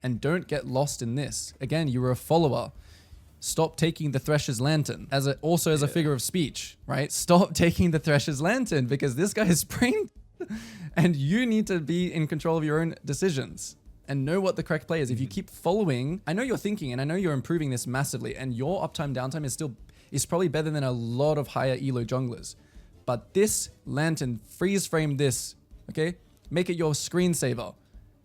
And don't get lost in this. Again, you were a follower. Stop taking the Thresher's Lantern as a figure of speech, right? Stop taking the Thresher's Lantern because this guy is brain and you need to be in control of your own decisions and know what the correct play is. If you keep following, I know you're thinking and I know you're improving this massively and your uptime downtime is probably better than a lot of higher elo junglers. But this Lantern, freeze frame this, okay? Make it your screensaver.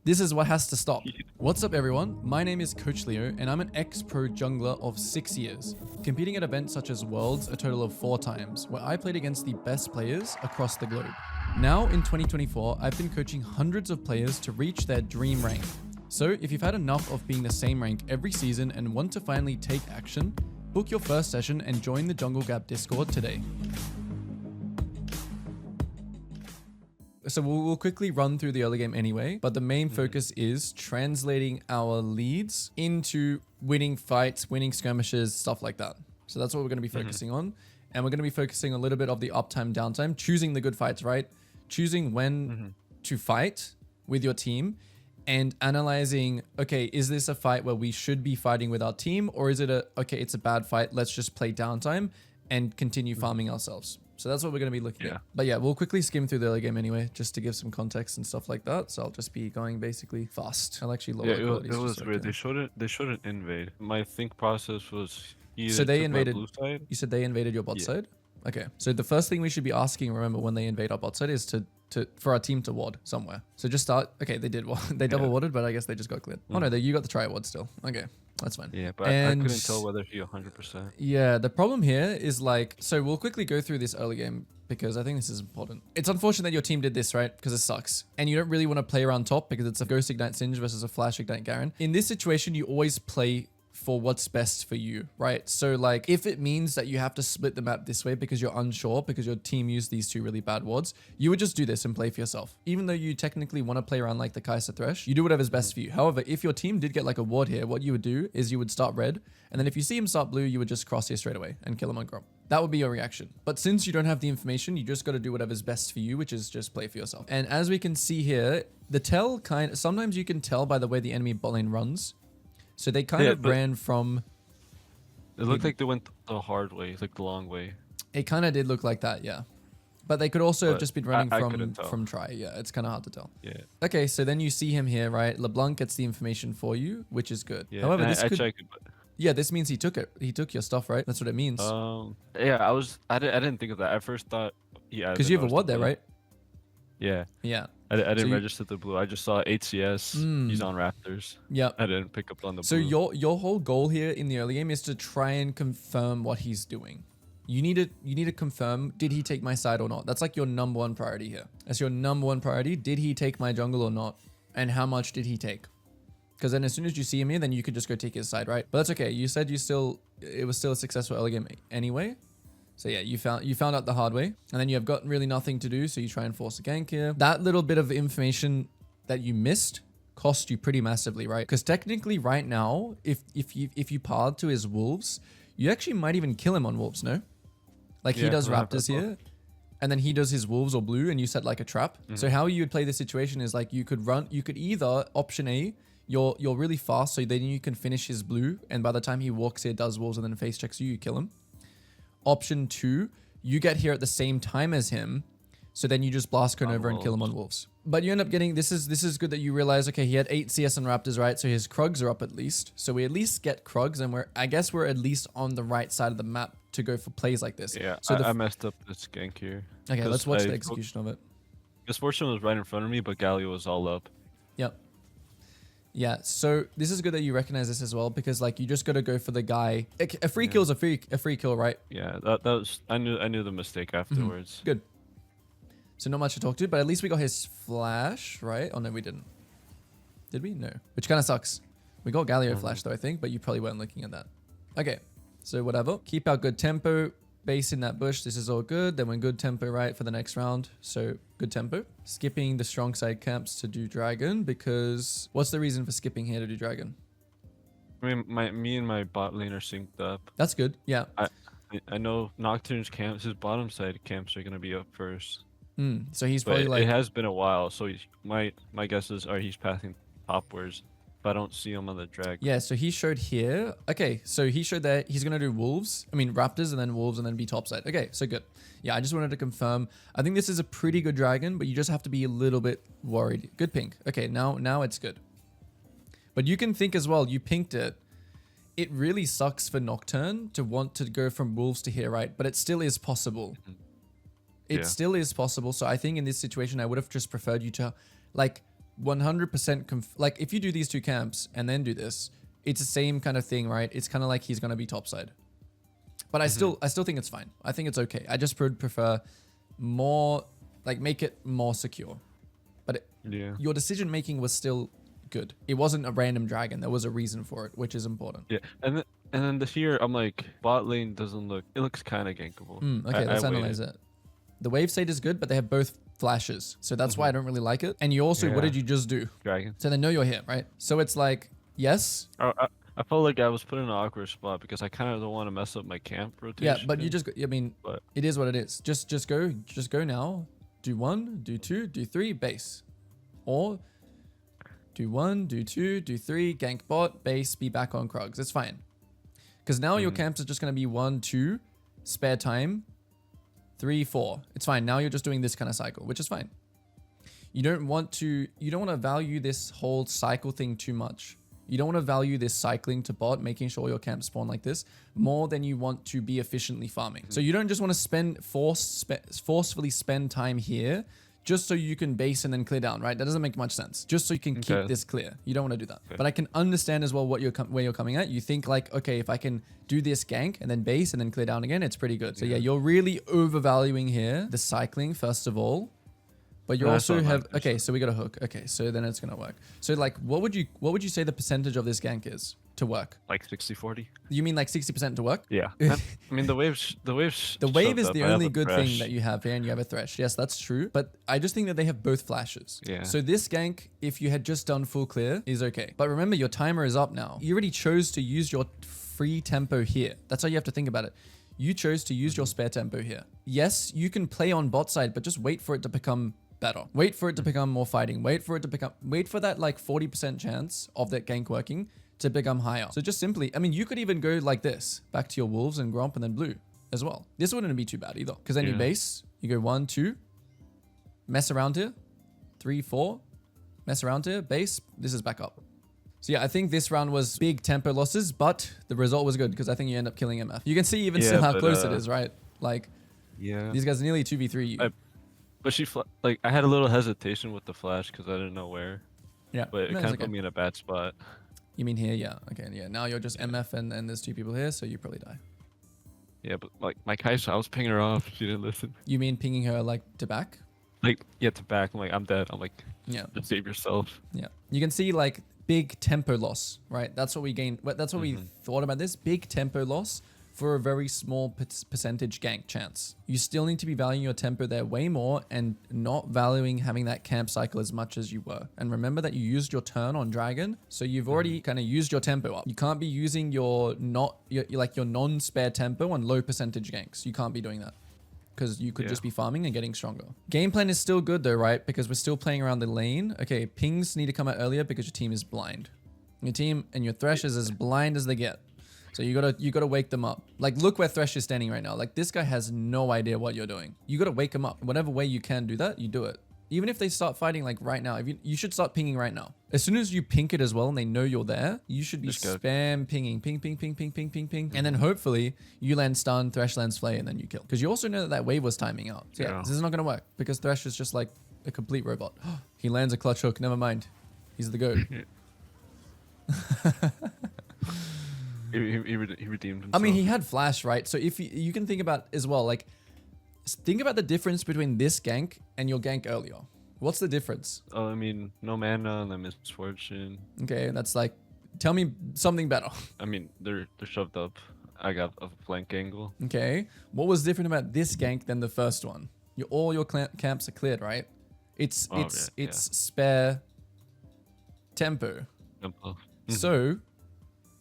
This is what has to stop. What's up everyone? My name is Coach Leo and I'm an ex-pro jungler of 6 years, competing at events such as Worlds a total of 4 times, where I played against the best players across the globe. Now in 2024, I've been coaching hundreds of players to reach their dream rank. So if you've had enough of being the same rank every season and want to finally take action, book your first session and join the Jungle Gap Discord today. So we'll quickly run through the early game anyway, but the main focus is translating our leads into winning fights, winning skirmishes, stuff like that. So that's what we're going to be focusing on. And we're going to be focusing a little bit of the uptime, downtime, choosing the good fights, right? Choosing when to fight with your team and analyzing, okay, is this a fight where we should be fighting with our team? Or is it okay, it's a bad fight, let's just play downtime and continue farming ourselves. So that's what we're going to be looking at. But yeah, we'll quickly skim through the early game anyway, just to give some context and stuff like that. So I'll just be going basically fast. I'll actually lower the quality. It was weird. They shouldn't invade. My think process was either so they invaded blue side. You said they invaded your bot side? Okay. So the first thing we should be asking, remember, when they invade our bot side is for our team to ward somewhere. So just start. Okay, they did. They double warded, but I guess they just got cleared. Oh no, you got the try ward still. Okay. That's fine. Yeah, but I couldn't tell whether he 100%. Yeah, the problem here is like, so we'll quickly go through this early game because I think this is important. It's unfortunate that your team did this, right? Because it sucks. And you don't really want to play around top because it's a Ghost Ignite Singe versus a Flash Ignite Garen. In this situation, you always play for what's best for you, right? So like if it means that you have to split the map this way because you're unsure because your team used these 2 really bad wards, you would just do this and play for yourself. Even though you technically want to play around like the Kai'Sa Thresh, you do whatever's best for you. However, if your team did get like a ward here, what you would do is you would start red, and then if you see him start blue, you would just cross here straight away and kill him on Gromp. That would be your reaction. But since you don't have the information, you just got to do whatever's best for you, which is just play for yourself. And as we can see here, the tell sometimes you can tell by the way the enemy bot lane runs. So they kind of ran from... It looked like they went the hard way, like the long way. It kind of did look like that, yeah. But they could also have just been running from try. Yeah, it's kind of hard to tell. Yeah. Okay, so then you see him here, right? LeBlanc gets the information for you, which is good. Yeah. However, I checked it, but... Yeah, this means he took it. He took your stuff, right? That's what it means. Yeah, I didn't think of that. I first thought, yeah. Because you have a ward there, right? Yeah. Yeah. I didn't register the blue. I just saw HCS. He's on Raptors. Yeah. I didn't pick up on the blue. So your whole goal here in the early game is to try and confirm what he's doing. You need to confirm, did he take my side or not? That's like your number 1 priority here. That's your number 1 priority. Did he take my jungle or not? And how much did he take? Because then as soon as you see him here, then you could just go take his side, right? But that's okay. You said it was still a successful early game anyway. So yeah, you found out the hard way, and then you have got really nothing to do, so you try and force a gank here. That little bit of information that you missed cost you pretty massively, right? Because technically right now, if you pared to his wolves, you actually might even kill him on wolves, no? Like he does raptors here, and then he does his wolves or blue, and you set like a trap. So how you would play this situation is like you could either option A, you're really fast, so then you can finish his blue, and by the time he walks here, does wolves, and then face checks you kill him. Option 2, you get here at the same time as him, so then you just blast cone over and kill him on wolves. But you end up getting, this is good that you realize, okay, he had 8 CS on Raptors, right? So his Krugs are up at least. So we at least get Krugs, and I guess we're at least on the right side of the map to go for plays like this. Yeah, so I messed up this gank here. Okay, let's watch the execution of it. Misfortune was right in front of me, but Galio was all up. Yep. Yeah, so this is good that you recognize this as well, because like you just got to go for the guy. A free kill is a free kill, right? Yeah, that was I knew the mistake afterwards. Good. So not much to talk to, but at least we got his flash, right? Oh no, we didn't. Did we? No. Which kind of sucks. We got Galio flash though, I think, but you probably weren't looking at that. Okay, so whatever. Keep our good tempo. Base in that bush. This is all good. Then we're good tempo, right, for the next round. So good tempo. Skipping the strong side camps to do dragon, because what's the reason for skipping here to do dragon? I mean, me and my bot lane are synced up. That's good. Yeah. I know Nocturne's camps, his bottom side camps are gonna be up first. So he's probably like. It has been a while, so my guess is he's passing topwards. but I don't see him on the drag. Yeah, so he showed here. Okay, so he showed that he's going to do wolves. I mean, raptors and then wolves and then be topside. Okay, so good. Yeah, I just wanted to confirm. I think this is a pretty good dragon, but you just have to be a little bit worried. Good pink. Okay, now it's good. But you can think as well, you pinked it. It really sucks for Nocturne to want to go from wolves to here, right? But it still is possible. It still is possible. So I think in this situation, I would have just preferred you to like 100% like if you do these two camps and then do this, it's the same kind of thing, right? It's kind of like he's going to be topside. But I still think it's fine. I think it's okay. I just would prefer more, like make it more secure. But your decision making was still good. It wasn't a random dragon. There was a reason for it, which is important. Yeah, and then the here, I'm like, bot lane doesn't look, it looks kind of gankable. Okay, let's analyze it. The wave state is good, but they have both flashes. So that's why I don't really like it. And you also, what did you just do? Dragon. So they know you're here, right? So it's like, yes. I felt like I was put in an awkward spot because I kind of don't want to mess up my camp rotation. Yeah, but you just, I mean, it is what it is. Just go now. Do 1, do 2, do 3, base. Or do 1, do 2, do 3, gank bot, base, be back on Krugs. It's fine. Because now your camps are just going to be 1, 2, spare time, 3, 4. It's fine. Now you're just doing this kind of cycle, which is fine. You don't want to value this whole cycle thing too much. You don't want to value this cycling to bot, making sure your camps spawn like this, more than you want to be efficiently farming. So you don't just want to forcefully spend time here just so you can base and then clear down, right? That doesn't make much sense. Just so you can keep this clear. You don't want to do that. But I can understand as well where you're coming at. You think like, okay, if I can do this gank and then base and then clear down again, it's pretty good. So yeah, you're really overvaluing here the cycling first of all. But you also have, okay, so we got a hook. Okay, so then it's gonna work. So like, what would you say the percentage of this gank is to work? Like 60-40. You mean like 60% to work? Yeah. I mean the wave is the only good thing that you have here, and you have a thresh. Yes, that's true. But I just think that they have both flashes. Yeah. So this gank, if you had just done full clear, is okay. But remember, your timer is up now. You already chose to use your free tempo here. That's how you have to think about it. You chose to use your spare tempo here. Yes, you can play on bot side, but just wait for it to become better. Wait for it to become more fighting. Wait for that like 40% chance of that gank working to become higher. So just simply, I mean, you could even go like this, back to your wolves and gromp and then blue as well. This wouldn't be too bad either. Because then you base, you go 1, 2, mess around here, 3, 4, mess around here, base, this is back up. So yeah, I think this round was big tempo losses, but the result was good because I think you end up killing MF. You can see even still how close it is, right? Like, these guys nearly 2v3 you. But like I had a little hesitation with the flash because I didn't know where. Yeah. But it kind of put me in a bad spot. You mean here? Yeah. Okay. Yeah. Now you're just MF and there's 2 people here, so you probably die. Yeah, but like my Kaisa, I was pinging her off. She didn't listen. You mean pinging her like to back? Like to back. I'm like, I'm dead. I'm like, just save yourself. Yeah. You can see like big tempo loss, right? That's what we gained. That's what we thought about this big tempo loss for a very small percentage gank chance. You still need to be valuing your tempo there way more and not valuing having that camp cycle as much as you were. And remember that you used your turn on dragon, so you've already kind of used your tempo up. You can't be using your non-spare tempo on low percentage ganks. You can't be doing that because you could just be farming and getting stronger. Game plan is still good though, right? Because we're still playing around the lane. Okay, pings need to come out earlier because your team is blind. Your team and your Thresh is as blind as they get. So you gotta wake them up. Like, look where Thresh is standing right now. Like, this guy has no idea what you're doing. You gotta wake him up. Whatever way you can do that, you do it. Even if they start fighting like right now, you should start pinging right now. As soon as you pink it as well and they know you're there, you should be spam pinging, ping, ping, ping, ping, ping, ping, ping. And then hopefully you land stun, Thresh lands flay, and then you kill. Because you also know that that wave was timing out. So yeah, this is not gonna work because Thresh is just like a complete robot. He lands a clutch hook, never mind. He's the GOAT. He redeemed himself. I mean, he had flash, right? So if you can think about as well, like, think about the difference between this gank and your gank earlier. What's the difference? Oh, I mean, no mana and then misfortune. Okay, that's like, tell me something better. I mean, they're shoved up. I got a flank angle. Okay, what was different about this gank than the first one? All your camps are cleared, right? It's spare tempo. Tempo. So,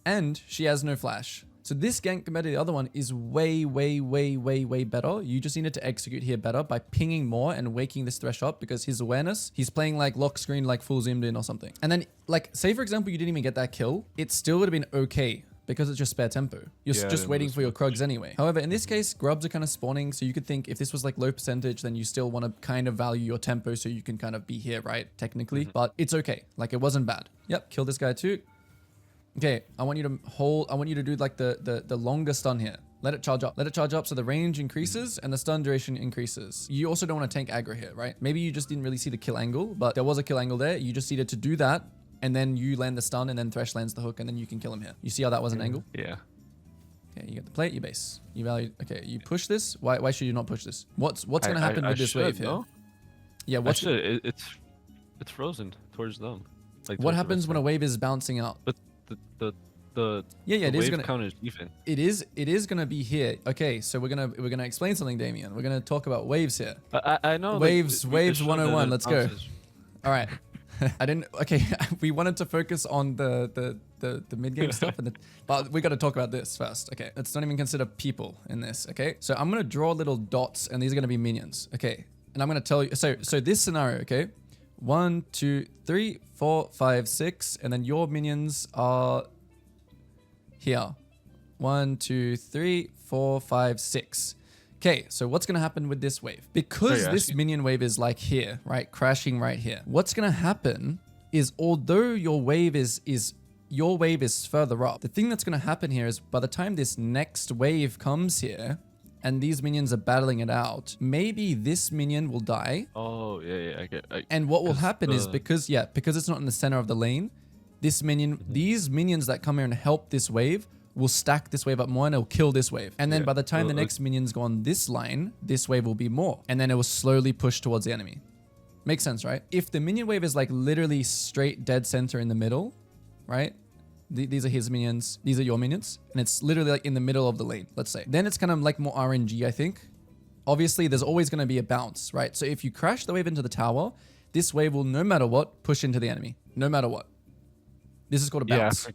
and she has no flash. So this gank compared to the other one is way, way, way, way, way better. You just needed to execute here better by pinging more and waking this Thresh up because his awareness, he's playing like lock screen, like full zoomed in or something. And then like, say for example, you didn't even get that kill. It still would have been okay because it's just spare tempo. You're just waiting for your Krugs anyway. However, in this case, grubs are kind of spawning. So you could think if this was like low percentage, then you still want to kind of value your tempo so you can kind of be here, right? Technically, but it's okay. Like it wasn't bad. Yep. Kill this guy too. Okay, I want you to hold, I want you to do like the longer stun here. Let it charge up. Let it charge up so the range increases and the stun duration increases. You also don't want to tank aggro here, right? Maybe you just didn't really see the kill angle, but there was a kill angle there. You just needed to do that and then you land the stun and then Thresh lands the hook and then you can kill him here. You see how that was an angle? Yeah. Okay, you get the plate, you base. You value, okay, you push this. Why should you not push this? What's going to happen with this wave here? No? Yeah, it's frozen towards them. Like what happens when a wave is bouncing out? But the it is gonna count is even. It is gonna be here. Okay, so we're gonna explain something, Damien. We're gonna talk about waves here. I know waves 101. Let's go. Bounces. All right. I didn't. Okay, we wanted to focus on the mid game stuff, but we got to talk about this first. Okay, let's not even consider people in this. Okay, so I'm gonna draw little dots, and these are gonna be minions. Okay, and I'm gonna tell you. So this scenario. Okay, 1, 2, 3, 4, 5, 6, and then your minions are here. 1, 2, 3, 4, 5, 6. Okay, so what's going to happen with this wave? Because this minion wave is like here, right? Crashing right here. What's going to happen is although your wave is further up, the thing that's going to happen here is by the time this next wave comes here and these minions are battling it out, maybe this minion will die. Oh, yeah, I get it. And what will happen is because it's not in the center of the lane, this minion, these minions that come here and help this wave will stack this wave up more and it'll kill this wave. And then by the time the next minions go on this line, this wave will be more. And then it will slowly push towards the enemy. Makes sense, right? If the minion wave is like literally straight dead center in the middle, right? These are his minions. These are your minions. And it's literally like in the middle of the lane, let's say. Then it's kind of like more RNG, I think. Obviously, there's always going to be a bounce, right? So if you crash the wave into the tower, this wave will no matter what push into the enemy. No matter what. This is called a bounce. I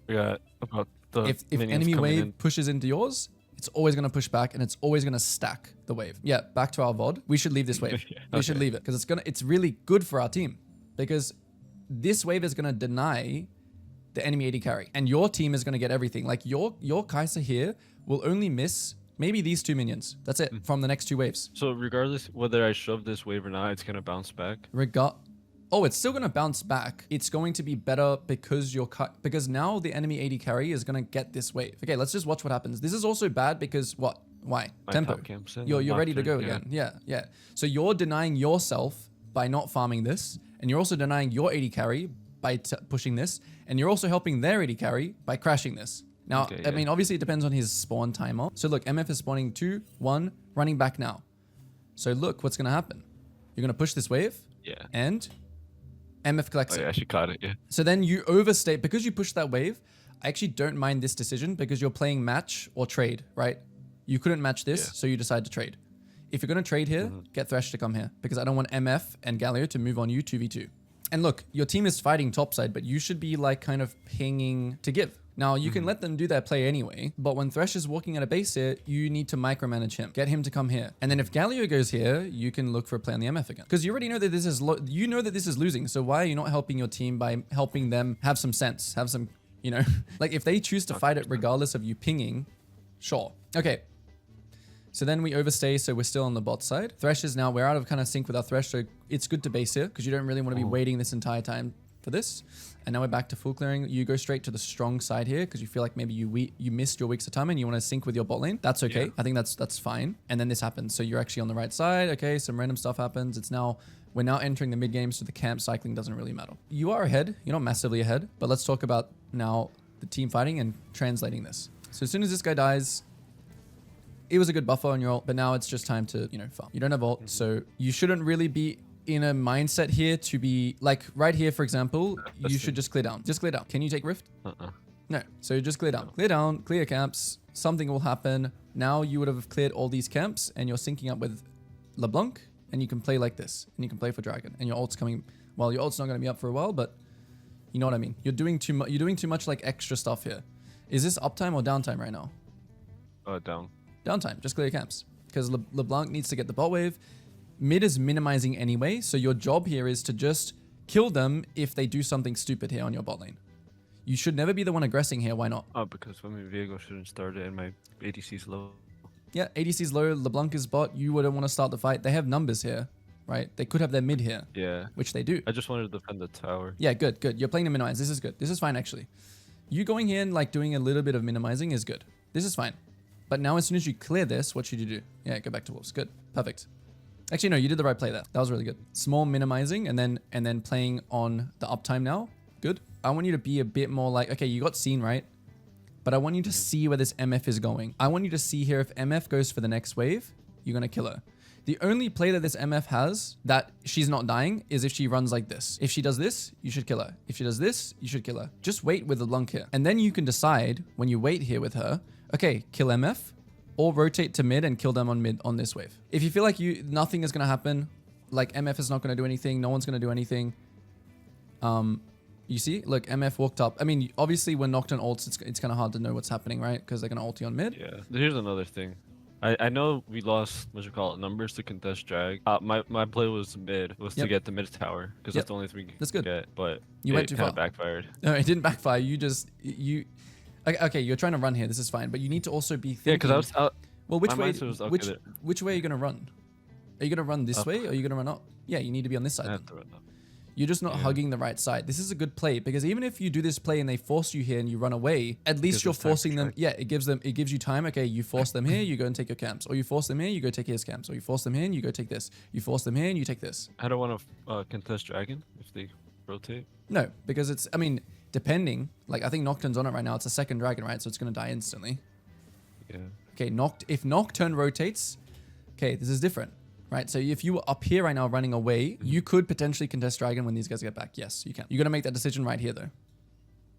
forgot about the if enemy wave pushes into yours, it's always going to push back and it's always going to stack the wave. Yeah, back to our VOD. We should leave this wave. We should leave it because it's really good for our team because this wave is going to deny the enemy AD carry and your team is going to get everything. Like your Kai'Sa here will only miss maybe these 2 minions. That's it from the next 2 waves. So regardless whether I shove this wave or not, it's going to bounce back. Oh, it's still going to bounce back. It's going to be better because because now the enemy AD carry is going to get this wave. Okay, let's just watch what happens. This is also bad because what? Why? Tempo. You're ready to go again. Yeah. So you're denying yourself by not farming this, and you're also denying your AD carry by pushing this, and you're also helping their AD carry by crashing this. Now, I mean, obviously it depends on his spawn timer. So look, MF is spawning 2, 1, running back now. So look, what's going to happen? You're going to push this wave. Yeah. And MF collects it. Yeah, she caught it, yeah. So then you overstay, because you push that wave, I actually don't mind this decision because you're playing match or trade, right? You couldn't match this, so you decide to trade. If you're going to trade here, get Thresh to come here because I don't want MF and Galio to move on you 2v2. And look, your team is fighting topside, but you should be like kind of pinging to give. Now, you can let them do their play anyway, but when Thresh is walking at a base here, you need to micromanage him. Get him to come here. And then if Galio goes here, you can look for a play on the MF again. Because you already know that this is this is losing. So why are you not helping your team by helping them have some sense, have some, you know, like if they choose to fight it regardless of you pinging, sure. Okay. So then we overstay, so we're still on the bot side. Thresh is now, we're out of kind of sync with our Thresh, so it's good to base here because you don't really want to be waiting this entire time for this. And now we're back to full clearing. You go straight to the strong side here because you feel like maybe you missed your weeks of time and you want to sync with your bot lane. That's okay. Yeah. I think that's fine. And then this happens. So you're actually on the right side. Okay, some random stuff happens. We're now entering the mid game, so the camp cycling doesn't really matter. You are ahead. You're not massively ahead, but let's talk about now the team fighting and translating this. So as soon as this guy dies, it was a good buffer on your ult, but now it's just time to, farm. You don't have ult, so you shouldn't really be in a mindset here to be like right here, for example, you should just clear down. Just clear down. Can you take Rift? No. So just clear down. Clear down, clear camps. Something will happen. Now you would have cleared all these camps and you're syncing up with LeBlanc and you can play like this and you can play for Dragon and your ult's coming. Well, your ult's not going to be up for a while, but you know what I mean? You're doing too much like extra stuff here. Is this uptime or downtime right now? Down. Downtime, just clear your camps. Because LeBlanc needs to get the bot wave. Mid is minimizing anyway, so your job here is to just kill them if they do something stupid here on your bot lane. You should never be the one aggressing here, why not? Oh, because I mean, Viego shouldn't start it and my ADC's low. Yeah, ADC's low, LeBlanc is bot, you wouldn't want to start the fight. They have numbers here, right? They could have their mid here. Yeah. Which they do. I just wanted to defend the tower. Yeah, good, good. You're playing to minimize. This is good. This is fine, actually. You going here and like doing a little bit of minimizing is good. This is fine. But now as soon as you clear this, what should you do? Yeah, go back to wolves. Good. Perfect. Actually, no, you did the right play there. That was really good. Small minimizing and then playing on the uptime now. Good. I want you to be a bit more like, okay, you got seen, right? But I want you to see where this MF is going. I want you to see here if MF goes for the next wave, you're going to kill her. The only play that this MF has that she's not dying is if she runs like this. If she does this, you should kill her. If she does this, you should kill her. Just wait with the LeBlanc here. And then you can decide when you wait here with her, okay, kill MF or rotate to mid and kill them on mid on this wave. If you feel like nothing is going to happen, like MF is not going to do anything, no one's going to do anything. You see, look, MF walked up. I mean, obviously when Nocturne ults, it's kind of hard to know what's happening, right? Because they're going to ult you on mid. Yeah. Here's another thing. I know we lost, what you call it, numbers to contest drag. My play was mid, to get the mid tower, because that's the only thing we could get, but you went too far. Backfired. No, it didn't backfire. Okay, you're trying to run here. This is fine, but you need to also be thinking. Yeah, because I was. Well, which way are you going to run? Are you going to run this way, or are you going to run up? Yeah, you need to be on this side. I have to run up. You're just not hugging the right side. This is a good play because even if you do this play and they force you here and you run away, at least you're forcing them. Yeah, it gives you time. Okay, you force them here, you go and take your camps. Or you force them here, you go take his camps. Or you force them here and you go take this. You force them here and you take this. I don't want to contest dragon if they rotate. No, because it's, I mean, depending, like I think Nocturne's on it right now. It's a second dragon, right? So it's going to die instantly. Yeah. Okay, if Nocturne rotates, okay, this is different. Right, so if you were up here right now running away, you could potentially contest dragon when these guys get back. Yes, you can. You're going to make that decision right here, though.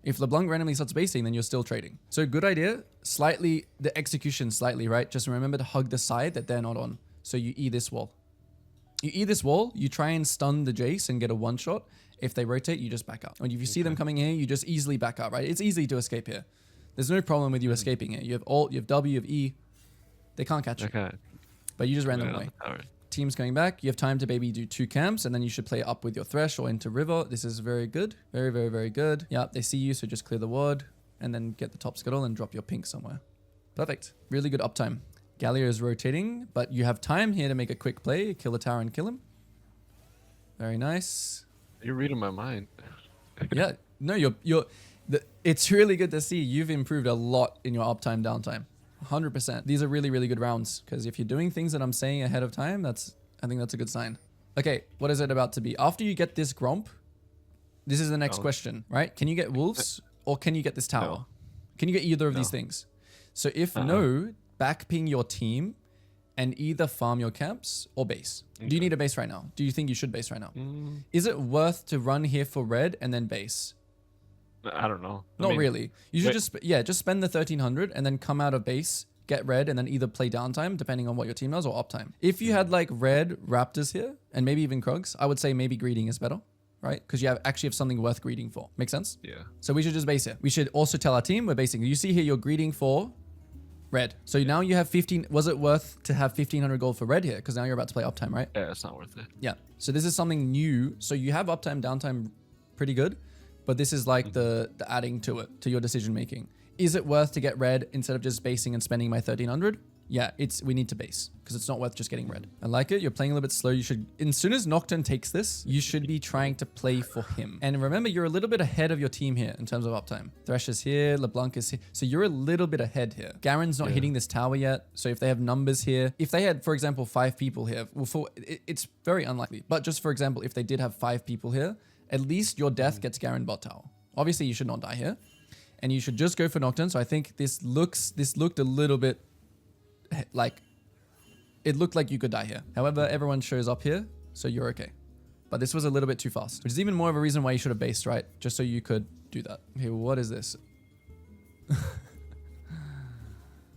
If LeBlanc randomly starts basing, then you're still trading. So good idea. Slightly, the execution slightly, right? Just remember to hug the side that they're not on. So you E this wall. You E this wall, you try and stun the Jace and get a one-shot. If they rotate, you just back up. And if you see them coming here, you just easily back up, right? It's easy to escape here. There's no problem with you escaping here. You have Alt, you have W, you have E. They can't catch you. But you just ran them away. Team's going back. You have time to maybe do 2 camps, and then you should play up with your Thresh or into River. This is very good. Very, very, very good. Yeah, they see you, so just clear the ward, and then get the top scuttle and drop your pink somewhere. Perfect. Really good uptime. Galio is rotating, but you have time here to make a quick play, kill the tower and kill him. Very nice. You're reading my mind. Yeah. No, it's really good to see. You've improved a lot in your uptime, downtime. 100%. These are really, really good rounds because if you're doing things that I'm saying ahead of time, I think that's a good sign. Okay, what is it about to be? After you get this Gromp, this is the next question, right? Can you get wolves or can you get this tower? No. Can you get either of these things? So if no, backping your team and either farm your camps or base. Okay. Do you need a base right now? Do you think you should base right now? Is it worth to run here for red and then base? I don't know. Not really. You should just spend the 1300 and then come out of base, get red, and then either play downtime depending on what your team does or uptime. If you had like red Raptors here and maybe even Krugs, I would say maybe greeting is better, right? Because you actually have something worth greeting for. Make sense? Yeah. So we should just base it. We should also tell our team we're basing. You see here you're greeting for red. So now you have 15. Was it worth to have 1500 gold for red here? Because now you're about to play uptime, right? Yeah, it's not worth it. Yeah. So this is something new. So you have uptime, downtime pretty good. But this is like the adding to it, to your decision making. Is it worth to get red instead of just basing and spending my 1300? Yeah, we need to base because it's not worth just getting red. I like it. You're playing a little bit slow. You should, as soon as Nocturne takes this, you should be trying to play for him. And remember, you're a little bit ahead of your team here in terms of uptime. Thresh is here, LeBlanc is here. So you're a little bit ahead here. Garen's not hitting this tower yet. So if they have numbers here, if they had, for example, 5 people here, well, it's very unlikely. But just for example, if they did have 5 people here, at least your death gets Garen bot tower. Obviously, you should not die here. And you should just go for Nocturne. So I think this looked a little bit like, it looked like you could die here. However, everyone shows up here, so you're okay. But this was a little bit too fast, which is even more of a reason why you should have based, right? Just so you could do that. Okay, what is this?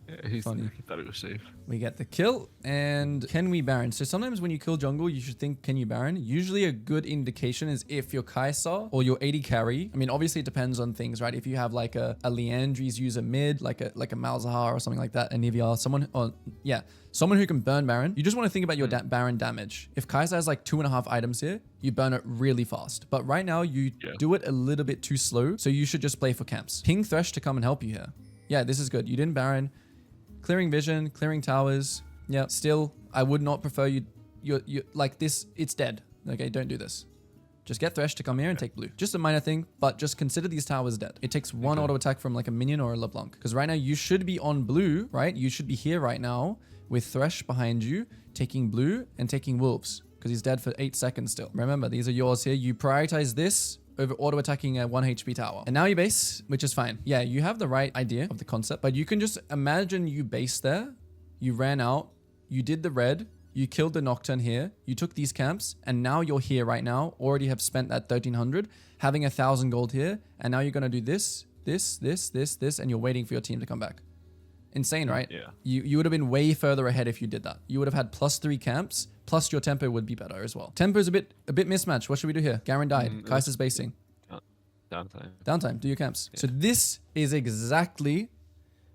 Yeah, He Funny. thought it was safe. We get the kill, and can we Baron? So sometimes when you kill jungle, you should think, can you Baron? Usually a good indication is if your Kai'Sa or your AD carry. I mean, obviously it depends on things, right? If you have like a Liandry's user mid, like a Malzahar or something like that, a Nivea, someone who can burn Baron. You just want to think about your Baron damage. If Kai'Sa has like 2.5 items here, you burn it really fast. But right now you do it a little bit too slow, so you should just play for camps. Ping Thresh to come and help you here. Yeah, this is good. You didn't Baron. Clearing vision, clearing towers. Yeah, still, I would not prefer you like this. It's dead. Okay, don't do this. Just get Thresh to come here and take blue. Just a minor thing, but just consider these towers dead. It takes one auto attack from like a minion or a LeBlanc. Because right now you should be on blue, right? You should be here right now with Thresh behind you, taking blue and taking wolves. Because he's dead for 8 seconds still. Remember, these are yours here. You prioritize this over auto attacking a 1 HP tower. And now you base, which is fine. Yeah, you have the right idea of the concept, but you can just imagine you base there, you ran out, you did the red, you killed the Nocturne here, you took these camps, and now you're here right now, already have spent that 1300, having 1,000 gold here, and now you're gonna do this, and you're waiting for your team to come back. Insane, right? Yeah. You would have been way further ahead if you did that. You would have had +3 camps, plus your tempo would be better as well. Tempo is a bit mismatched. What should we do here? Garen died. Kai'Sa's basing. Downtime. Downtime. Do your camps. Yeah. So this is exactly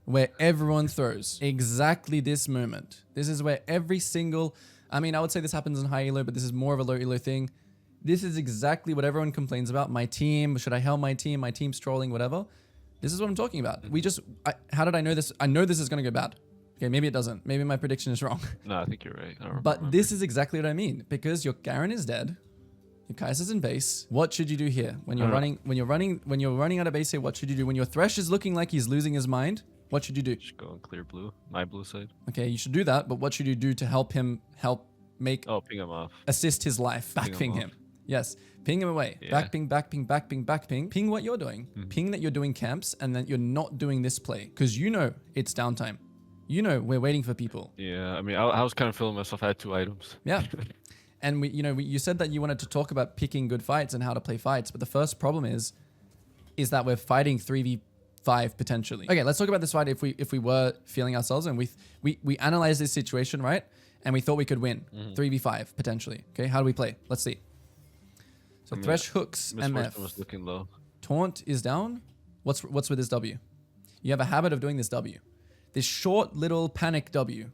where everyone throws. Exactly this moment. This is where every single... I mean, I would say this happens in high elo, but this is more of a low elo thing. This is exactly what everyone complains about. My team. Should I help my team? My team's trolling, whatever. This is what I'm talking about. How did I know this? I know this is going to go bad. Okay, maybe it doesn't. Maybe my prediction is wrong. No, I think you're right. But this is exactly what I mean. Because your Garen is dead. Your Kai'Sa's in base. What should you do here? When you're running out of base here, what should you do? When your Thresh is looking like he's losing his mind, what should you do? Just go and clear blue. My blue side. Okay, you should do that. But what should you do to help him make... Oh, ping him off. Assist his life. Back ping him. Yes. Ping him away. Yeah. Back ping, back ping, back ping, back ping. Ping what you're doing. Ping that you're doing camps and that you're not doing this play. Because you know it's downtime. You know we're waiting for people. Yeah, I mean, I was kind of feeling myself. I had 2 items. Yeah. And you said that you wanted to talk about picking good fights and how to play fights. But the first problem is that we're fighting 3v5 potentially. Okay, let's talk about this fight if we were feeling ourselves and we analyzed this situation, right? And we thought we could win 3v5 potentially. Okay, how do we play? Let's see. So Thresh hooks MF. Was looking low. Taunt is down. What's with this W? You have a habit of doing this W. This short little panic W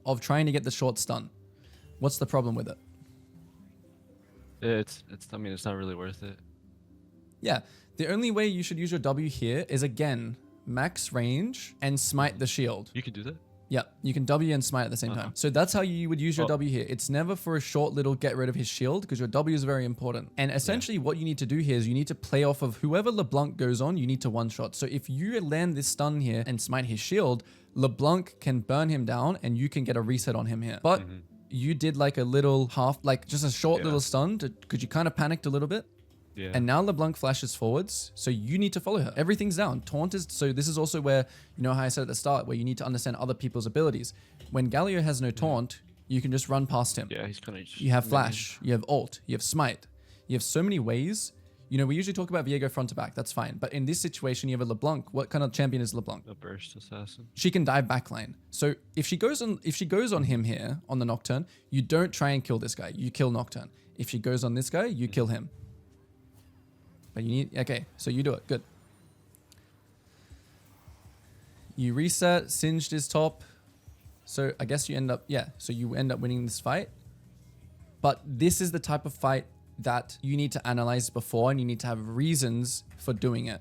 of trying to get the short stun. What's the problem with it? I mean, it's not really worth it. Yeah. The only way you should use your W here is again, max range and smite the shield. You can do that? Yeah, you can W and smite at the same time. So that's how you would use your W here. It's never for a short little get rid of his shield because your W is very important. And essentially what you need to do here is you need to play off of whoever LeBlanc goes on, you need to one-shot. So if you land this stun here and smite his shield, LeBlanc can burn him down and you can get a reset on him here. But you did like a little just a short little stun because you kind of panicked a little bit. Yeah. And now LeBlanc flashes forwards, so you need to follow her. Everything's down. Taunt is... So this is also where, you know how I said at the start, where you need to understand other people's abilities. When Galio has no taunt, you can just run past him. Yeah, he's kind of... You have flash, you have ult, you have smite. You have so many ways. You know, we usually talk about Viego front to back, that's fine. But in this situation, you have a LeBlanc. What kind of champion is LeBlanc? A burst assassin. She can dive backline. So if she goes on him here, on the Nocturne, you don't try and kill this guy. You kill Nocturne. If she goes on this guy, you kill him. But you need... Okay, so you do it. Good. You reset. Singed is top. So I guess you end up... Yeah, so you end up winning this fight. But this is the type of fight that you need to analyze before and you need to have reasons for doing it.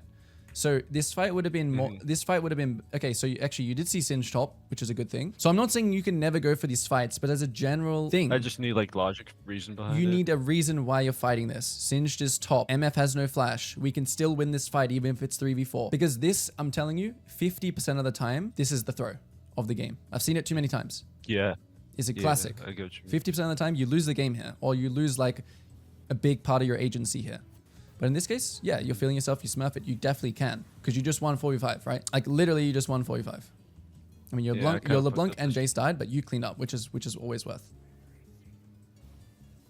So this fight would have been more... This fight would have been... Okay, so you did see Singed top, which is a good thing. So I'm not saying you can never go for these fights, but as a general thing... I just need like logic, reason behind it. You need a reason why you're fighting this. Singed is top. MF has no flash. We can still win this fight even if it's 3v4. Because this, I'm telling you, 50% of the time, this is the throw of the game. I've seen it too many times. Yeah. It's a classic. I get what you mean. 50% of the time, you lose the game here. Or you lose like a big part of your agency here. But in this case, yeah, you're feeling yourself, you smurf it, you definitely can. Because you just won 4v5, right? Like literally you just won 4v5. I mean, your LeBlanc and Jace died, but you cleaned up, which is always worth.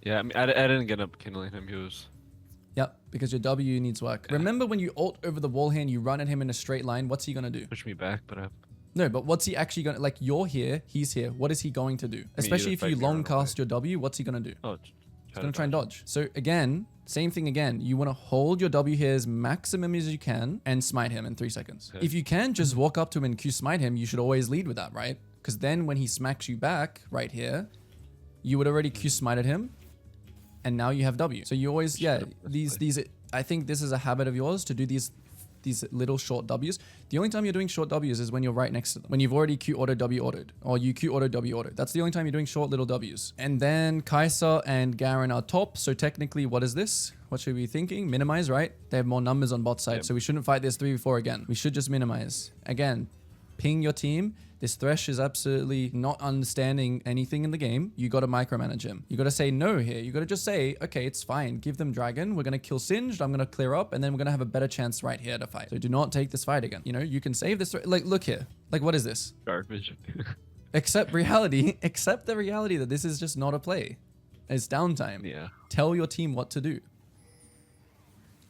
Yeah, I mean, I didn't get up killing him. He was... Yep, because your W needs work. Yeah. Remember when you ult over the wall here and you run at him in a straight line, what's he going to do? Push me back, but No, but what's he actually going to, like, you're here, he's here. What is he going to do? Especially if you long cast your W, what's he going to do? Oh, he's going to try and dodge. So again, same thing again. You want to hold your W here as maximum as you can and smite him in 3 seconds. Okay. If you can just walk up to him and Q smite him, you should always lead with that, right? Because then when he smacks you back right here, you would already Q smited him and now you have W. So you always, yeah, these, I think this is a habit of yours to do these little short W's. The only time you're doing short W's is when you're right next to them. When you've already Q auto W autoed, or you Q auto W autoed. That's the only time you're doing short little W's. And then Kai'Sa and Garen are top. So technically, what is this? What should we be thinking? Minimize, right? They have more numbers on bot side. Yep. So we shouldn't fight this 3v4 again. We should just minimize. Again, ping your team. This Thresh is absolutely not understanding anything in the game. You got to micromanage him. You got to say no here. You got to just say, okay, it's fine. Give them Dragon. We're going to kill Singed. I'm going to clear up. And then we're going to have a better chance right here to fight. So do not take this fight again. You know, you can save this. Like, look here. Like, what is this? Garbage. Accept reality. Accept the reality that this is just not a play. It's downtime. Yeah. Tell your team what to do.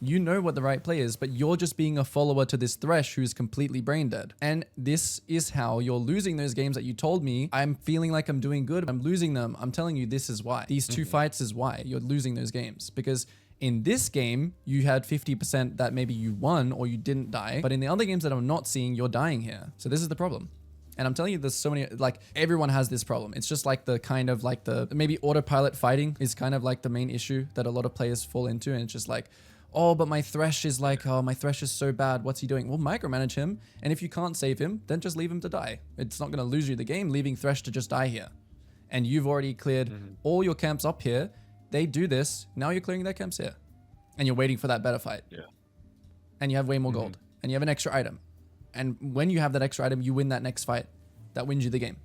You know what the right play is, but you're just being a follower to this Thresh who's completely brain dead. And this is how you're losing those games that you told me, I'm feeling like I'm doing good, I'm losing them. I'm telling you, this is why. These 2 fights is why you're losing those games. Because in this game, you had 50% that maybe you won or you didn't die. But in the other games that I'm not seeing, you're dying here. So this is the problem. And I'm telling you, there's so many, like, everyone has this problem. It's just like the kind of like the, maybe autopilot fighting is kind of like the main issue that a lot of players fall into. And it's just like, oh, but my Thresh is like, oh, my Thresh is so bad. What's he doing? Well, micromanage him. And if you can't save him, then just leave him to die. It's not going to lose you the game, leaving Thresh to just die here. And you've already cleared all your camps up here. They do this. Now you're clearing their camps here. And you're waiting for that better fight. Yeah. And you have way more gold. And you have an extra item. And when you have that extra item, you win that next fight. That wins you the game.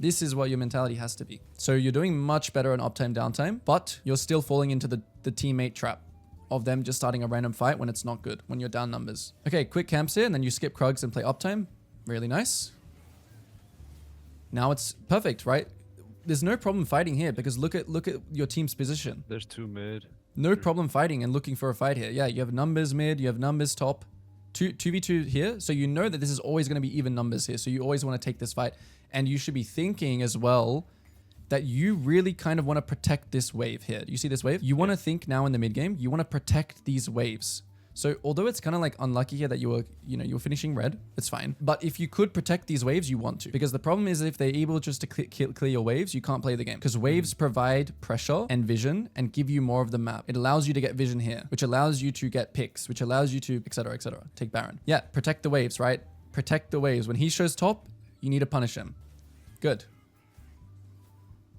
This is what your mentality has to be. So you're doing much better on uptime, downtime, but you're still falling into the teammate trap of them just starting a random fight when it's not good, when you're down numbers. Okay, quick camps here, and then you skip Krugs and play uptime. Really nice. Now it's perfect, right? There's no problem fighting here because look at your team's position. There's 2 mid. No problem fighting and looking for a fight here. Yeah, you have numbers mid, you have numbers top. 2v2 here, so you know that this is always going to be even numbers here, so you always want to take this fight. And you should be thinking as well that you really kind of want to protect this wave here. Do you see this wave? You want to think now in the mid game, you want to protect these waves. So although it's kind of like unlucky here that you were finishing red, it's fine. But if you could protect these waves, you want to. Because the problem is if they're able just to clear your waves, you can't play the game. Because waves provide pressure and vision and give you more of the map. It allows you to get vision here, which allows you to get picks, which allows you to, etc., etc. Take Baron. Yeah, protect the waves, right? Protect the waves. When he shows top, you need to punish him. Good.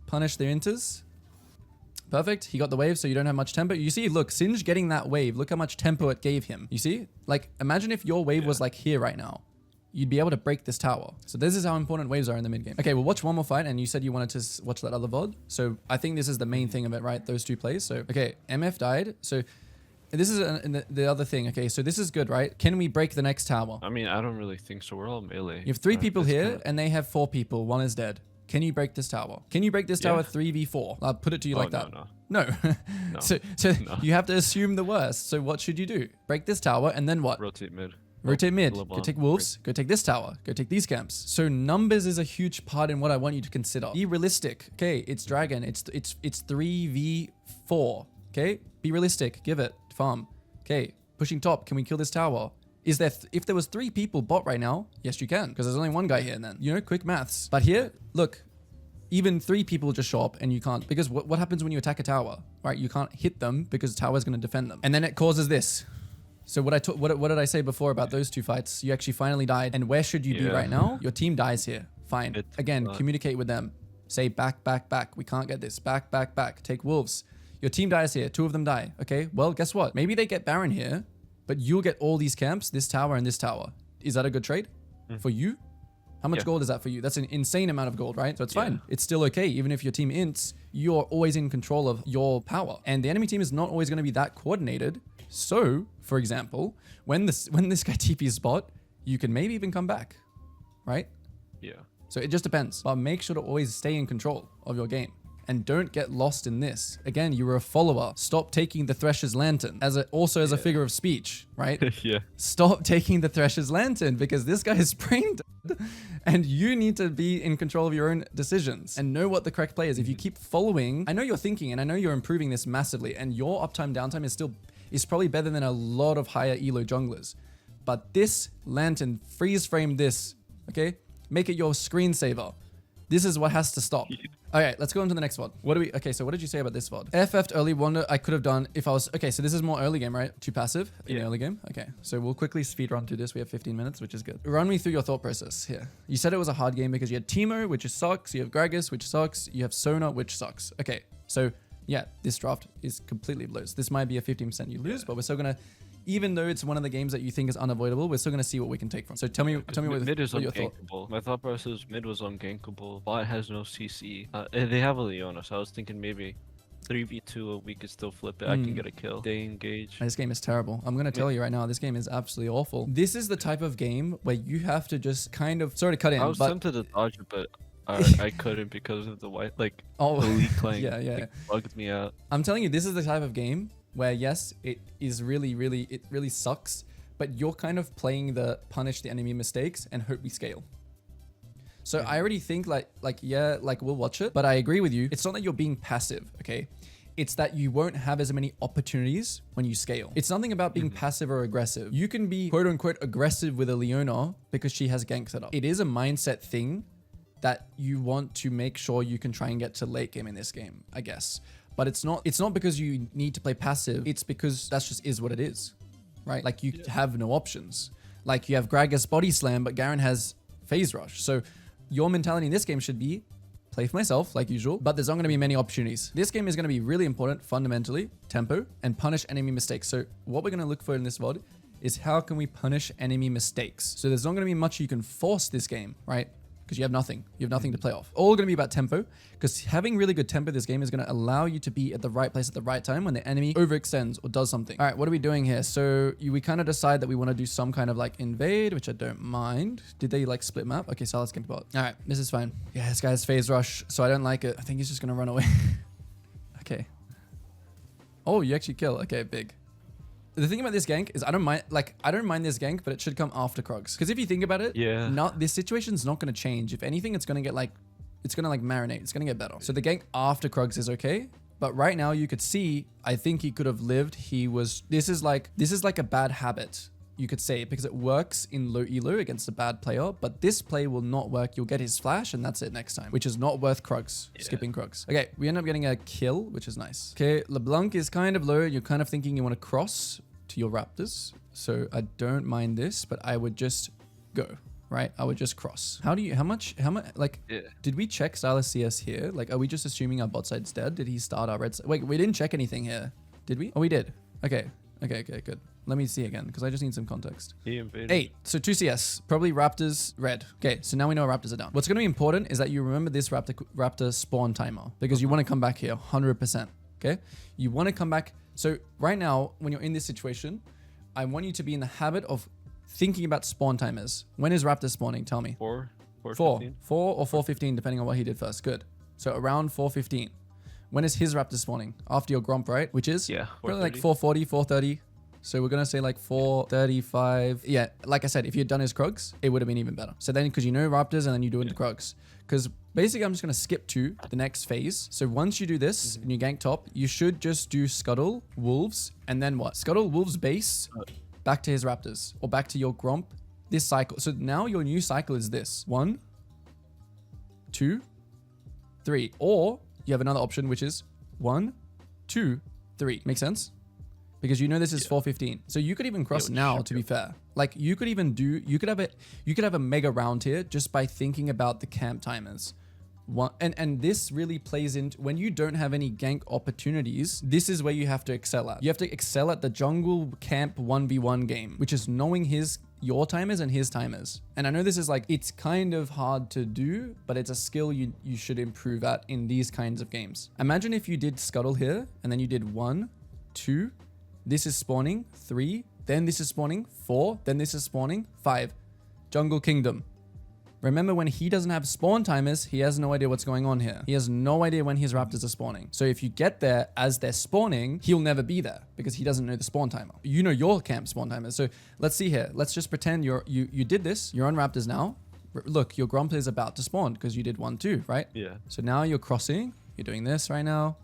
Punish the inters. Perfect. He got the wave, so you don't have much tempo. You see, look, Singed getting that wave. Look how much tempo it gave him. You see? Like, imagine if your wave was like here right now. You'd be able to break this tower. So this is how important waves are in the mid game. Okay, we'll watch one more fight, and you said you wanted to watch that other VOD. So I think this is the main thing of it, right? Those 2 plays. So, okay, MF died. So this is the other thing. Okay, so this is good, right? Can we break the next tower? I mean, I don't really think so. We're all melee. You have 3 people here, and they have 4 people. 1 is dead. Can you break this tower? Can you break this tower 3v4? I'll put it to you like that. No. So no. You have to assume the worst. So what should you do? Break this tower and then what? Rotate mid. Rotate mid. Go take wolves. Go take this tower. Go take these camps. So numbers is a huge part in what I want you to consider. Be realistic. Okay, it's dragon. It's 3v4. Okay, be realistic. Give it. Farm. Okay, pushing top. Can we kill this tower? Is there, if there was 3 people bot right now, yes, you can, because there's only 1 guy here and then, you know, quick maths. But here, look, even 3 people just show up and you can't, because what happens when you attack a tower, right? You can't hit them because the tower is going to defend them. And then it causes this. So what did I say before about those 2 fights? You actually finally died. And where should you be right now? Your team dies here. Fine. Again, communicate with them. Say back, back, back. We can't get this. Back, back, back. Take wolves. Your team dies here. 2 of them die. Okay, well, guess what? Maybe they get Baron here, but you'll get all these camps, this tower and this tower. Is that a good trade for you? How much gold is that for you? That's an insane amount of gold, right? So it's fine. It's still okay. Even if your team ints, you're always in control of your power. And the enemy team is not always going to be that coordinated. So, for example, when this guy TP's spot, you can maybe even come back, right? Yeah. So it just depends. But make sure to always stay in control of your game. And don't get lost in this. Again, you were a follower. Stop taking the Thresher's Lantern as a figure of speech, right? Yeah. Stop taking the Thresher's Lantern because this guy is brain dead and you need to be in control of your own decisions and know what the correct play is. If you keep following, I know you're thinking and I know you're improving this massively and your uptime downtime is probably better than a lot of higher elo junglers. But this Lantern, freeze frame this, okay? Make it your screensaver. This is what has to stop. All right, let's go on to the next VOD. So what did you say about this VOD? FF'd early wonder I could have done if I was, okay, so this is more early game, right? Too passive in the early game? Okay, so we'll quickly speed run through this. We have 15 minutes, which is good. Run me through your thought process here. You said it was a hard game because you had Teemo, which sucks. You have Gragas, which sucks. You have Sona, which sucks. Okay, so yeah, this draft is completely blows. This might be a 15% you lose, but we're still gonna, even though it's one of the games that you think is unavoidable, we're still going to see what we can take from. So tell me what your thought. My thought process, mid was ungankable. Bot has no CC. They have a Leona, so I was thinking maybe 3v2, we could still flip it. I can get a kill. They engage. This game is terrible. I'm going to tell you right now, this game is absolutely awful. This is the type of game where you have to just kind of, sorry to cut in, I was tempted to dodge it, but I couldn't because of the white, the leak playing. Yeah. Bugged me out. I'm telling you, this is the type of game where yes, it is it really sucks, but you're kind of playing the punish the enemy mistakes and hope we scale. So I already think we'll watch it, but I agree with you. It's not that you're being passive, okay? It's that you won't have as many opportunities when you scale. It's nothing about being passive or aggressive. You can be quote unquote aggressive with a Leona because she has gank set up. It is a mindset thing that you want to make sure you can try and get to late game in this game, I guess. But it's not because you need to play passive. It's because that's just is what it is, right? Like you have no options. Like you have Gragas body slam, but Garen has phase rush. So your mentality in this game should be play for myself like usual, but there's not going to be many opportunities. This game is going to be really important fundamentally, tempo and punish enemy mistakes. So what we're going to look for in this VOD is how can we punish enemy mistakes? So there's not going to be much you can force this game, right? Because you have nothing. You have nothing to play off. All going to be about tempo, because having really good tempo this game is going to allow you to be at the right place at the right time when the enemy overextends or does something. All right, what are we doing here? So we kind of decide that we want to do some kind of like invade, which I don't mind. Did they like split map? Okay, so let's get bot. All right, this is fine. Yeah, this guy's phase rush, so I don't like it. I think he's just going to run away. Okay. Oh, you actually kill. Okay, big. The thing about this gank is I don't mind this gank, but it should come after Krugs. Because if you think about it, this situation's not going to change. If anything, it's going to get marinate. It's going to get better. So the gank after Krugs is okay. But right now you could see, I think he could have lived. This is like a bad habit, you could say, because it works in low elo against a bad player, but this play will not work. You'll get his flash and that's it next time, which is not worth Krugs, skipping Krugs. Okay, we end up getting a kill, which is nice. Okay, LeBlanc is kind of low. You're kind of thinking you want to cross to your Raptors. So I don't mind this, but I would just go, right? I would just cross. How much, did we check Silas CS here? Like, are we just assuming our bot side's dead? Did he start our red side? Wait, we didn't check anything here. Did we? Oh, we did. Okay, good. Let me see again, because I just need some context. 8, so 2 CS, probably Raptors red. Okay, so now we know our Raptors are down. What's going to be important is that you remember this Raptor spawn timer, because you want to come back here 100%, okay? You want to come back. So right now, when you're in this situation, I want you to be in the habit of thinking about spawn timers. When is Raptor spawning? Tell me. 4 or 4:15, depending on what he did first. Good. So around 4:15. When is his Raptor spawning? After your Gromp, right? Which is probably like 4:40, 4:30. So we're going to say like 4:35. Yeah, like I said, if you had done his Krugs, it would have been even better. So then, because you know Raptors and then you do into Krugs. Because basically, I'm just going to skip to the next phase. So once you do this and you gank top, you should just do Scuttle, Wolves, and then what? Scuttle, Wolves, base, back to his Raptors, or back to your Gromp. This cycle. So now your new cycle is this. 1, 2, 3. Or you have another option, which is 1, 2, 3. Make sense? Because you know this is 4:15. So you could even cross now, to be fair. Like you could have a mega round here just by thinking about the camp timers. And this really plays into when you don't have any gank opportunities. This is where you have to excel at. You have to excel at the jungle camp 1v1 game, which is knowing your timers and his timers. And I know this is like, it's kind of hard to do, but it's a skill you should improve at in these kinds of games. Imagine if you did Scuttle here and then you did 1, 2, this is spawning 3, then this is spawning 4, then this is spawning 5. Jungle Kingdom. Remember, when he doesn't have spawn timers, he has no idea what's going on here. He has no idea when his raptors are spawning. So if you get there as they're spawning, he'll never be there because he doesn't know the spawn timer. You know your camp spawn timer. So let's see here. Let's just pretend you did this. You're on raptors now. Look, your Gromp is about to spawn because you did 1, 2, right? Yeah. So now you're crossing. You're doing this right now.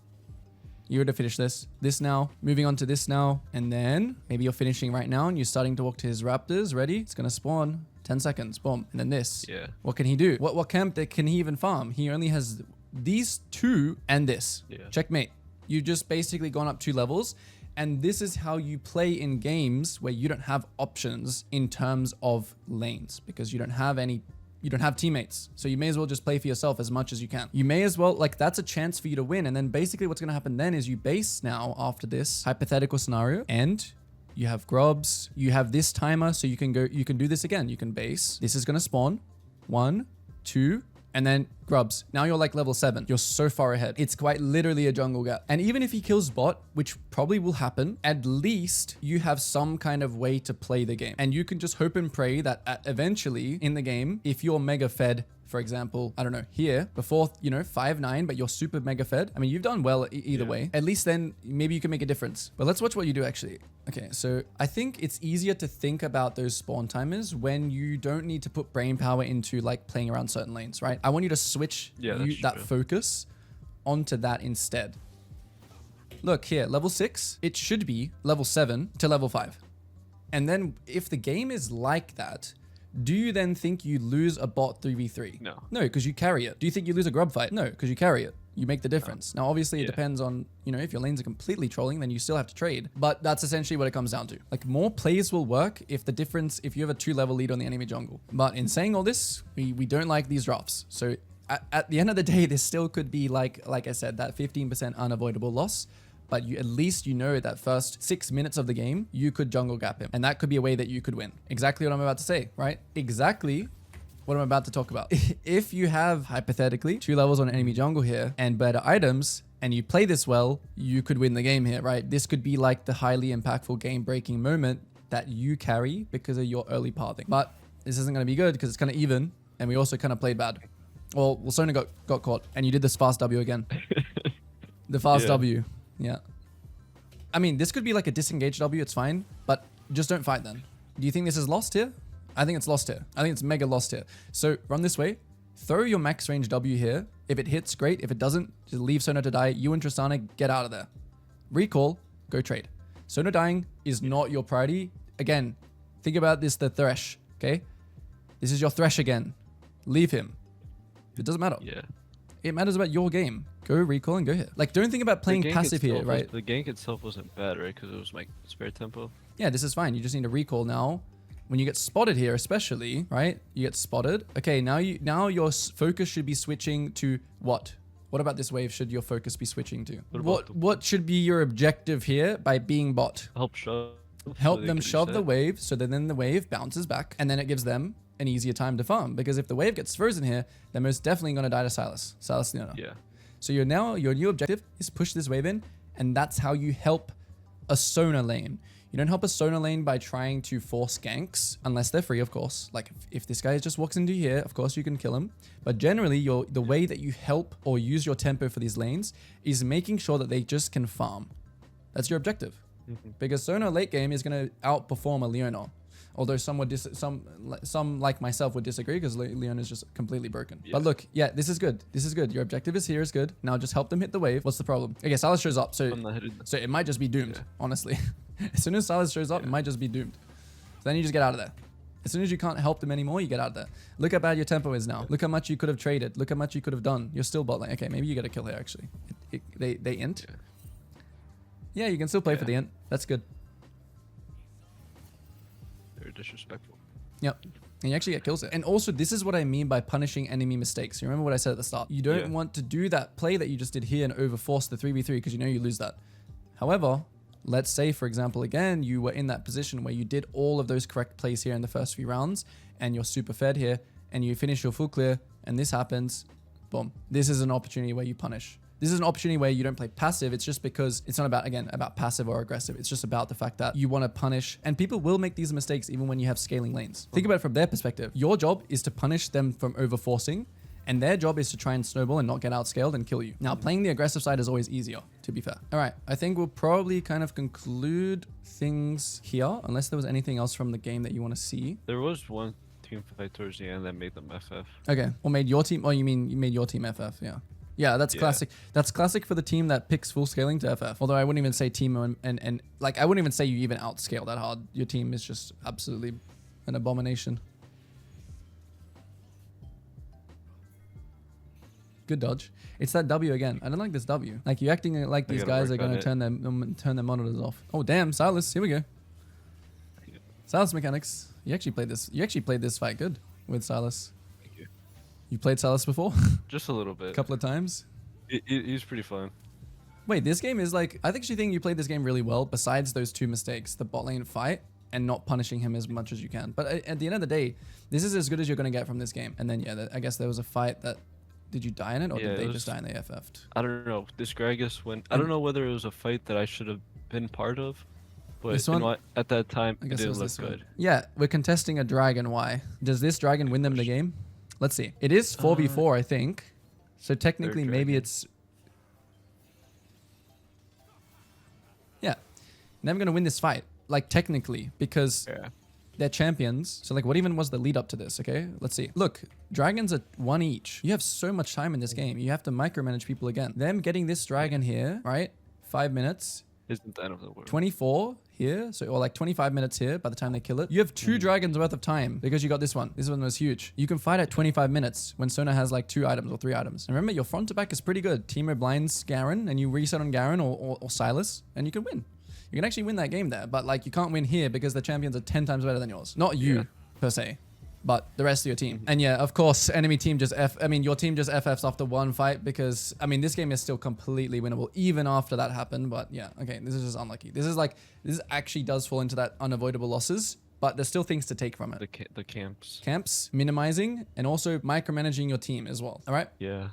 You would have finished this now, moving on to this now, and then maybe you're finishing right now and you're starting to walk to his raptors. Ready? It's gonna spawn. 10 seconds, boom, and then this. Yeah. What can he do? What camp can he even farm? He only has these 2 and this. Yeah. Checkmate. You've just basically gone up 2 levels, and this is how you play in games where you don't have options in terms of lanes because you don't have teammates. So you may as well just play for yourself as much as you can. You may as well, like, that's a chance for you to win. And then basically what's going to happen then is you base now after this hypothetical scenario, and you have grubs, you have this timer. So you can do this again. You can base. This is going to spawn 1, 2, and then grubs. Now you're like level 7. You're so far ahead. It's quite literally a jungle gap. And even if he kills bot, which probably will happen, at least you have some kind of way to play the game. And you can just hope and pray that eventually in the game, if you're mega fed, for example, I don't know, here, before, 5-9, but you're super mega fed. I mean, you've done well either way. At least then maybe you can make a difference. But let's watch what you do actually. Okay, so I think it's easier to think about those spawn timers when you don't need to put brain power into like playing around certain lanes, right? I want you to switch that focus onto that instead. Look here, level 6, it should be level 7 to level 5. And then if the game is like that, do you then think you lose a bot 3v3? No. No, because you carry it. Do you think you lose a grub fight? No, because you carry it. You make the difference. Now, obviously, it depends on, if your lanes are completely trolling, then you still have to trade. But that's essentially what it comes down to. Like, more plays will work if you have a 2-level lead on the enemy jungle. But in saying all this, we don't like these drafts. So at the end of the day, this still could be like I said, that 15% unavoidable loss. But at least that first 6 minutes of the game, you could jungle gap him. And that could be a way that you could win. Exactly what I'm about to say, right? Exactly what I'm about to talk about. If you have, hypothetically, 2 levels on enemy jungle here and better items, and you play this well, you could win the game here, right? This could be like the highly impactful game-breaking moment that you carry because of your early pathing. But this isn't going to be good because it's kind of even, and we also kind of played bad. Well, Sona got caught, and you did this fast W again. The fast W. Yeah. I mean, this could be like a disengaged W. It's fine, but just don't fight then. Do you think this is lost here? I think it's lost here. I think it's mega lost here. So run this way. Throw your max range W here. If it hits, great. If it doesn't, just leave Sona to die. You and Tristana, get out of there. Recall, go trade. Sona dying is not your priority. Again, think about this, the Thresh, okay? This is your Thresh again. Leave him. It doesn't matter. Yeah. It matters about your game. Go recall and go here. Like, don't think about playing passive here, right? The gank itself wasn't bad, right? Because it was like spare tempo. Yeah, this is fine. You just need to recall now. When you get spotted here, especially, right? You get spotted. Okay, now your focus should be switching to what? What about this wave should your focus be switching to? What should be your objective here by being bot? Help shove. Help them shove the wave so that then the wave bounces back and then it gives them an easier time to farm. Because if the wave gets frozen here, they're most definitely going to die to Silas. Silas Leona. Yeah. So your new objective is push this wave in, and that's how you help a Sona lane. You don't help a Sona lane by trying to force ganks, unless they're free, of course. Like if this guy just walks into here, of course you can kill him. But generally, the way that you help or use your tempo for these lanes is making sure that they just can farm. That's your objective. Because Sona late game is going to outperform a Leona. Although some like myself would disagree because Leon is just completely broken. Yeah. But look, yeah, this is good. This is good. Your objective is here is good. Now just help them hit the wave. What's the problem? Okay, Silas shows up. So it might just be doomed, honestly. As soon as Silas shows up, it might just be doomed. So then you just get out of there. As soon as you can't help them anymore, you get out of there. Look how bad your tempo is now. Look how much you could have traded. Look how much you could have done. You're still bot lane. Okay, maybe you get a kill here actually. They int. Yeah, you can still play for the int. That's good. Disrespectful. Yep. And you actually get kills it. And also, this is what I mean by punishing enemy mistakes. You remember what I said at the start? You don't want to do that play that you just did here and overforce the 3v3 because you know you lose that. However, let's say, for example, again, you were in that position where you did all of those correct plays here in the first few rounds and you're super fed here and you finish your full clear and this happens, boom. This is an opportunity where you punish. This is an opportunity where you don't play passive. It's just because it's not about, again, about passive or aggressive. It's just about the fact that you want to punish, and people will make these mistakes even when you have scaling lanes. Think about it from their perspective. Your job is to punish them from overforcing, and their job is to try and snowball and not get outscaled and kill you. Now, playing the aggressive side is always easier, to be fair. All right, I think we'll probably kind of conclude things here, unless there was anything else from the game that you want to see. There was one team fight towards the end that made them FF. Okay, or made your team, or you mean you made your team FF, yeah. Yeah, that's classic. That's classic for the team that picks full scaling to FF. Although I wouldn't even say team and like I wouldn't even say you even outscale that hard. Your team is just absolutely an abomination. Good dodge. It's that W again. I don't like this W. Like you're acting like these guys are gonna turn their monitors off. Oh damn, Silas. Here we go. Silas mechanics. You actually played this. You actually played this fight good with Silas. You played Silas before? Just a little bit. A couple of times? He's pretty fun. Wait, this game is like... I actually think you played this game really well, besides those two mistakes. The bot lane fight and not punishing him as much as you can. But at the end of the day, this is as good as you're going to get from this game. And then, yeah, I guess there was a fight that... Did you die in it, or did they just die and they FF'd? I don't know. This Gragas went... I don't know whether it was a fight that I should have been part of. But this one, at that time, I guess it didn't it look good. Yeah, we're contesting a dragon. Why? Does this dragon win them the game? Let's see. It is 4v4, I think. So technically, maybe it's... Yeah. Never going to win this fight. Like, technically. Because they're champions. So, like, what even was the lead up to this, okay? Let's see. Look, dragons are 1 each. You have so much time in this game. You have to micromanage people again. Them getting this dragon here, right? 5 minutes. Isn't the end of the world. 24 here, so or like 25 minutes here by the time they kill it. You have 2 dragons worth of time because you got this one. This one was huge. You can fight at 25 minutes when Sona has like 2 items or 3 items. And remember, your front to back is pretty good. Teemo blinds Garen and you reset on Garen or Silas and you can win. You can actually win that game there, but like you can't win here because the champions are 10 times better than yours. Not you per se, but the rest of your team. And yeah, of course, enemy team just your team just FFs after 1 fight because, I mean, this game is still completely winnable even after that happened. But yeah, okay, this is just unlucky. This actually does fall into that unavoidable losses, but there's still things to take from it. The camps. Camps, minimizing, and also micromanaging your team as well. All right? Yeah.